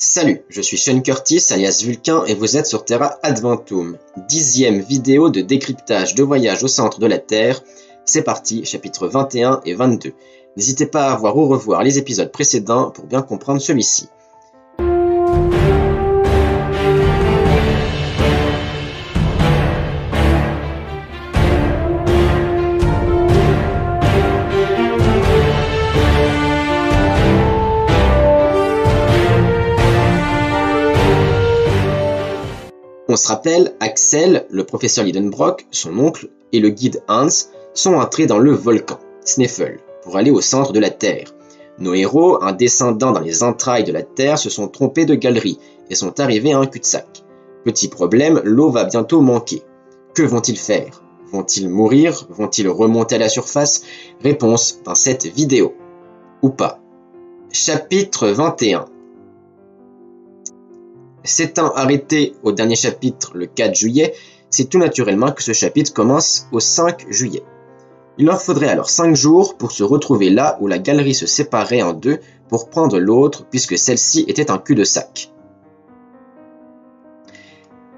Salut, je suis Sean Curtis alias Vulcain et vous êtes sur Terra Adventum, 10e vidéo de décryptage de voyage au centre de la Terre. C'est parti, chapitres 21 et 22. N'hésitez pas à voir ou revoir les épisodes précédents pour bien comprendre celui-ci. On se rappelle, Axel, le professeur Lidenbrock, son oncle et le guide Hans sont entrés dans le volcan, Sneffels, pour aller au centre de la Terre. Nos héros, en descendant dans les entrailles de la Terre, se sont trompés de galerie et sont arrivés à un cul-de-sac. Petit problème, l'eau va bientôt manquer. Que vont-ils faire? Vont-ils mourir? Vont-ils remonter à la surface? Réponse dans cette vidéo. Ou pas. Chapitre 21. S'étant arrêté au dernier chapitre le 4 juillet, c'est tout naturellement que ce chapitre commence au 5 juillet. Il leur faudrait alors 5 jours pour se retrouver là où la galerie se séparait en deux pour prendre l'autre puisque celle-ci était un cul-de-sac.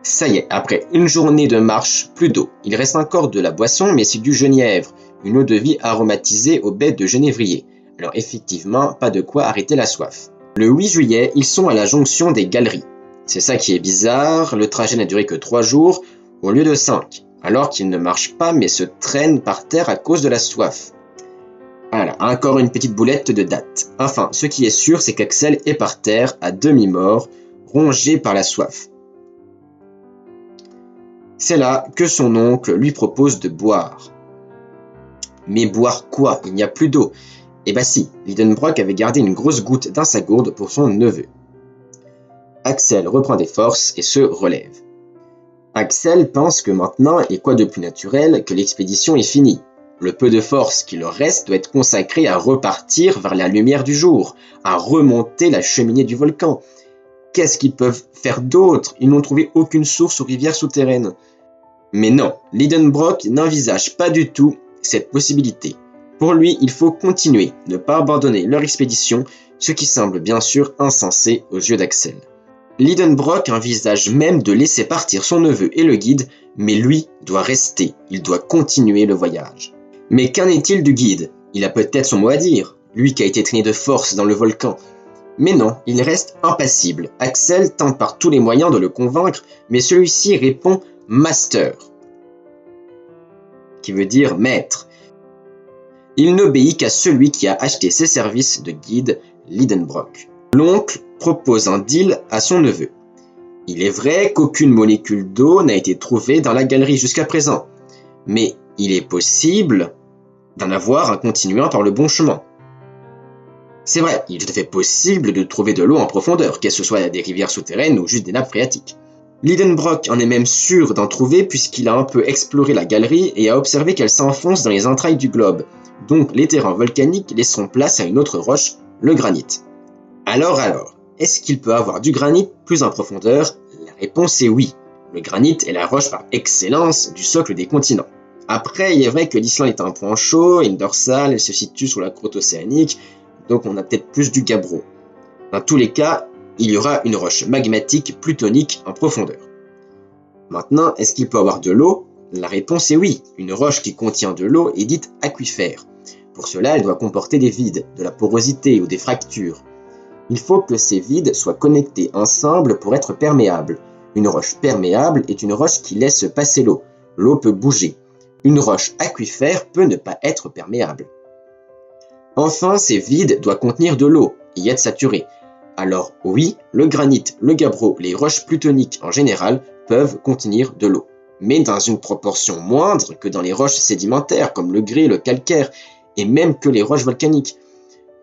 Ça y est, après une journée de marche, plus d'eau. Il reste encore de la boisson mais c'est du genièvre, une eau de vie aromatisée aux baies de genévrier. Alors effectivement, pas de quoi arrêter la soif. Le 8 juillet, ils sont à la jonction des galeries. C'est ça qui est bizarre, le trajet n'a duré que 3 jours au lieu de 5, alors qu'ils ne marchent pas mais se traînent par terre à cause de la soif. Voilà, encore une petite boulette de date. Enfin, ce qui est sûr, c'est qu'Axel est par terre, à demi-mort, rongé par la soif. C'est là que son oncle lui propose de boire. Mais boire quoi? Il n'y a plus d'eau. Eh ben si, Lidenbrock avait gardé une grosse goutte dans sa gourde pour son neveu. Axel reprend des forces et se relève. Axel pense que maintenant, et quoi de plus naturel, que l'expédition est finie. Le peu de force qui leur reste doit être consacré à repartir vers la lumière du jour, à remonter la cheminée du volcan. Qu'est-ce qu'ils peuvent faire d'autre? Ils n'ont trouvé aucune source ou rivière souterraine. Mais non, Lidenbrock n'envisage pas du tout cette possibilité. Pour lui, il faut continuer, ne pas abandonner leur expédition, ce qui semble bien sûr insensé aux yeux d'Axel. Lidenbrock envisage même de laisser partir son neveu et le guide, mais lui doit rester, il doit continuer le voyage. Mais qu'en est-il du guide? Il a peut-être son mot à dire, lui qui a été traîné de force dans le volcan. Mais non, il reste impassible. Axel tente par tous les moyens de le convaincre, mais celui-ci répond « Master », qui veut dire « maître ». Il n'obéit qu'à celui qui a acheté ses services de guide, Lidenbrock. L'oncle propose un deal à son neveu. Il est vrai qu'aucune molécule d'eau n'a été trouvée dans la galerie jusqu'à présent, mais il est possible d'en avoir en continuant par le bon chemin. C'est vrai, il est tout à fait possible de trouver de l'eau en profondeur, que ce soit des rivières souterraines ou juste des nappes phréatiques. Lidenbrock en est même sûr d'en trouver puisqu'il a un peu exploré la galerie et a observé qu'elle s'enfonce dans les entrailles du globe, donc les terrains volcaniques laisseront place à une autre roche, le granit. Alors, est-ce qu'il peut avoir du granit plus en profondeur? La réponse est oui. Le granit est la roche par excellence du socle des continents. Après, il est vrai que l'Islande est un point chaud, une dorsale, elle se situe sur la croûte océanique, donc on a peut-être plus du gabbro. Dans tous les cas, il y aura une roche magmatique plutonique en profondeur. Maintenant, est-ce qu'il peut avoir de l'eau? La réponse est oui. Une roche qui contient de l'eau est dite aquifère. Pour cela, elle doit comporter des vides, de la porosité ou des fractures. Il faut que ces vides soient connectés ensemble pour être perméables. Une roche perméable est une roche qui laisse passer l'eau. L'eau peut bouger. Une roche aquifère peut ne pas être perméable. Enfin, ces vides doivent contenir de l'eau et y être saturés. Alors oui, le granit, le gabbro, les roches plutoniques en général peuvent contenir de l'eau, mais dans une proportion moindre que dans les roches sédimentaires comme le grès, le calcaire et même que les roches volcaniques.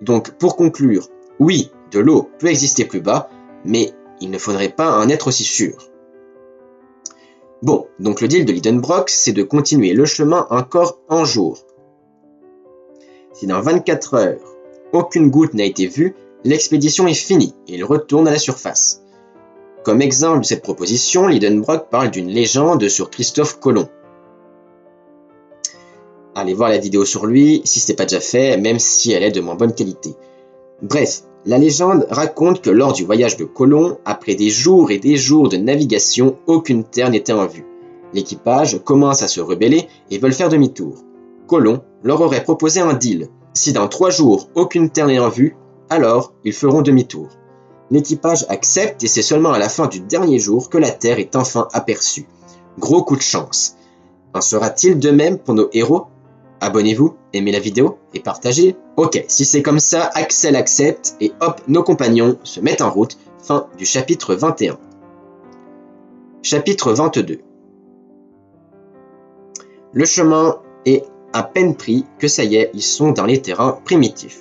Donc pour conclure, oui, de l'eau peut exister plus bas, mais il ne faudrait pas en être aussi sûr. Bon, donc le deal de Lidenbrock, c'est de continuer le chemin encore un jour. Si dans 24 heures, aucune goutte n'a été vue, l'expédition est finie et il retourne à la surface. Comme exemple de cette proposition, Lidenbrock parle d'une légende sur Christophe Colomb. Allez voir la vidéo sur lui si ce n'est pas déjà fait, même si elle est de moins bonne qualité. Bref, La légende raconte que lors du voyage de Colomb, après des jours et des jours de navigation, aucune terre n'était en vue. L'équipage commence à se rebeller et veulent faire demi-tour. Colomb leur aurait proposé un deal. Si dans 3 jours aucune terre n'est en vue, alors ils feront demi-tour. L'équipage accepte et c'est seulement à la fin du dernier jour que la terre est enfin aperçue. Gros coup de chance. En sera-t-il de même pour nos héros? Abonnez-vous, aimez la vidéo et partagez. Ok, si c'est comme ça, Axel accepte et hop, nos compagnons se mettent en route. Fin du chapitre 21. Chapitre 22. Le chemin est à peine pris que ça y est, ils sont dans les terrains primitifs.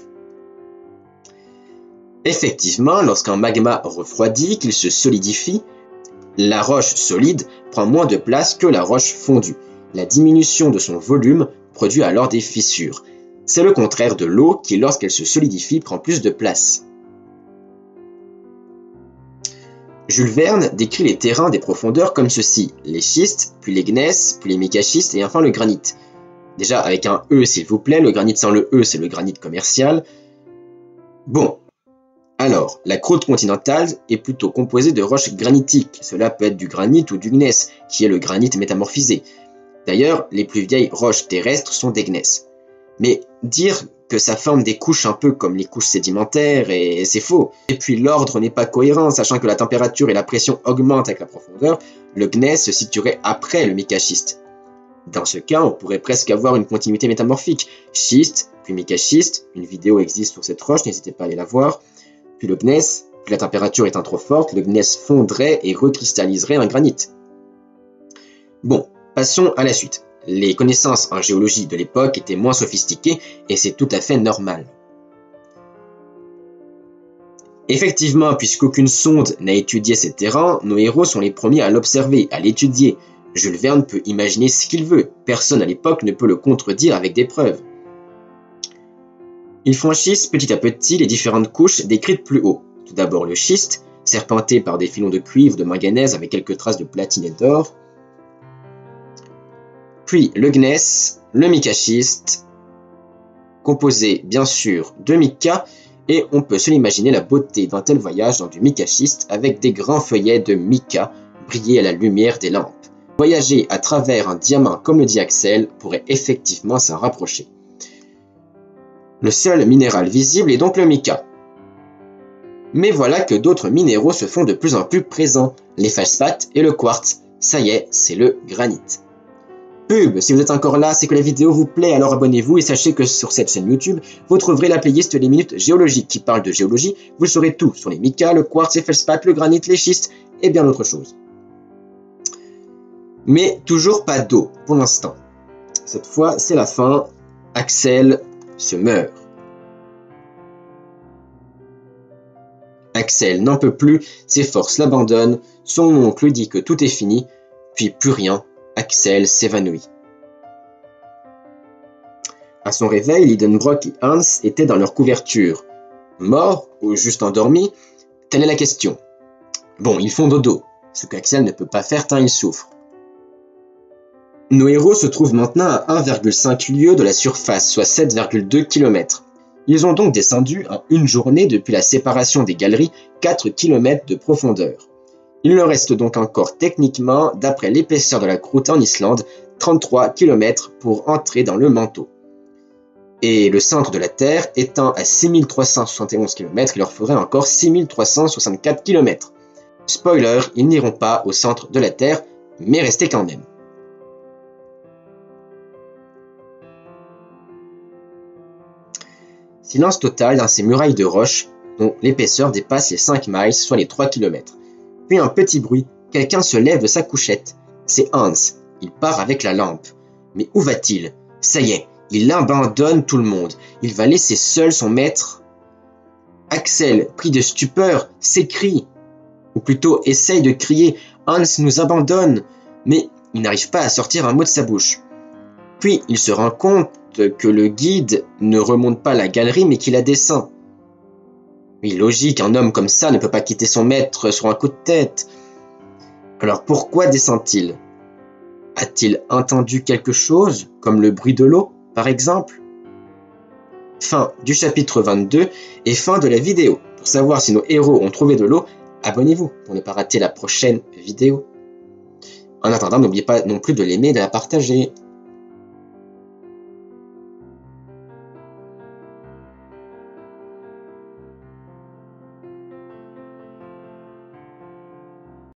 Effectivement, lorsqu'un magma refroidit, qu'il se solidifie, la roche solide prend moins de place que la roche fondue. La diminution de son volume produit alors des fissures. C'est le contraire de l'eau qui, lorsqu'elle se solidifie, prend plus de place. Jules Verne décrit les terrains des profondeurs comme ceci: les schistes, puis les gneiss, puis les micaschistes et enfin le granit. Déjà avec un E s'il vous plaît, le granit sans le E c'est le granit commercial. Bon. Alors, la croûte continentale est plutôt composée de roches granitiques. Cela peut être du granit ou du gneiss, qui est le granit métamorphisé. D'ailleurs, les plus vieilles roches terrestres sont des gneiss. Mais dire que ça forme des couches un peu comme les couches sédimentaires, et c'est faux. Et puis l'ordre n'est pas cohérent, sachant que la température et la pression augmentent avec la profondeur, le gneiss se situerait après le micaschiste. Dans ce cas, on pourrait presque avoir une continuité métamorphique. Schiste, puis micaschiste, une vidéo existe sur cette roche, n'hésitez pas à aller la voir. Puis le gneiss, puis la température étant trop forte, le gneiss fondrait et recristalliserait un granit. Bon, passons à la suite. Les connaissances en géologie de l'époque étaient moins sophistiquées et c'est tout à fait normal. Effectivement, puisqu'aucune sonde n'a étudié ces terrains, nos héros sont les premiers à l'observer, à l'étudier. Jules Verne peut imaginer ce qu'il veut, personne à l'époque ne peut le contredire avec des preuves. Ils franchissent petit à petit les différentes couches décrites plus haut. Tout d'abord le schiste, serpenté par des filons de cuivre, de manganèse avec quelques traces de platine et d'or. Puis le gneiss, le micaschiste, composé bien sûr de mica, et on peut se l'imaginer la beauté d'un tel voyage dans du micaschiste avec des grands feuillets de mica briller à la lumière des lampes. Voyager à travers un diamant comme le dit Axel pourrait effectivement s'en rapprocher. Le seul minéral visible est donc le mica. Mais voilà que d'autres minéraux se font de plus en plus présents, les phosphates et le quartz. Ça y est, c'est le granit. Pub, si vous êtes encore là, c'est que la vidéo vous plaît, alors abonnez-vous et sachez que sur cette chaîne YouTube, vous trouverez la playlist Les Minutes Géologiques qui parle de géologie. Vous saurez tout sur les mica, le quartz, les phosphates, le granit, les schistes et bien d'autres choses. Mais toujours pas d'eau pour l'instant. Cette fois, c'est la fin. Axel se meurt. Axel n'en peut plus, ses forces l'abandonnent, son oncle lui dit que tout est fini, puis plus rien, Axel s'évanouit. À son réveil, Lidenbrock et Hans étaient dans leur couverture. Morts ou juste endormis, telle est la question. Bon, ils font dodo, ce qu'Axel ne peut pas faire tant il souffre. Nos héros se trouvent maintenant à 1,5 lieues de la surface, soit 7,2 km. Ils ont donc descendu en une journée depuis la séparation des galeries 4 km de profondeur. Il leur reste donc encore techniquement, d'après l'épaisseur de la croûte en Islande, 33 km pour entrer dans le manteau. Et le centre de la Terre étant à 6371 km, il leur faudrait encore 6364 km. Spoiler, ils n'iront pas au centre de la Terre, mais restez quand même. Silence total dans ces murailles de roche dont l'épaisseur dépasse les 5 miles, soit les 3 km. Puis un petit bruit, quelqu'un se lève de sa couchette. C'est Hans, il part avec la lampe. Mais où va-t-il? Ça y est, il abandonne tout le monde. Il va laisser seul son maître. Axel, pris de stupeur, s'écrie, ou plutôt essaye de crier « Hans nous abandonne !» mais il n'arrive pas à sortir un mot de sa bouche. Puis il se rend compte que le guide ne remonte pas la galerie mais qu'il la descend. Oui, logique, un homme comme ça ne peut pas quitter son maître sur un coup de tête. Alors pourquoi descend-il? A-t-il entendu quelque chose, comme le bruit de l'eau, par exemple? Fin du chapitre 22 et fin de la vidéo. Pour savoir si nos héros ont trouvé de l'eau, abonnez-vous pour ne pas rater la prochaine vidéo. En attendant, n'oubliez pas non plus de l'aimer et de la partager.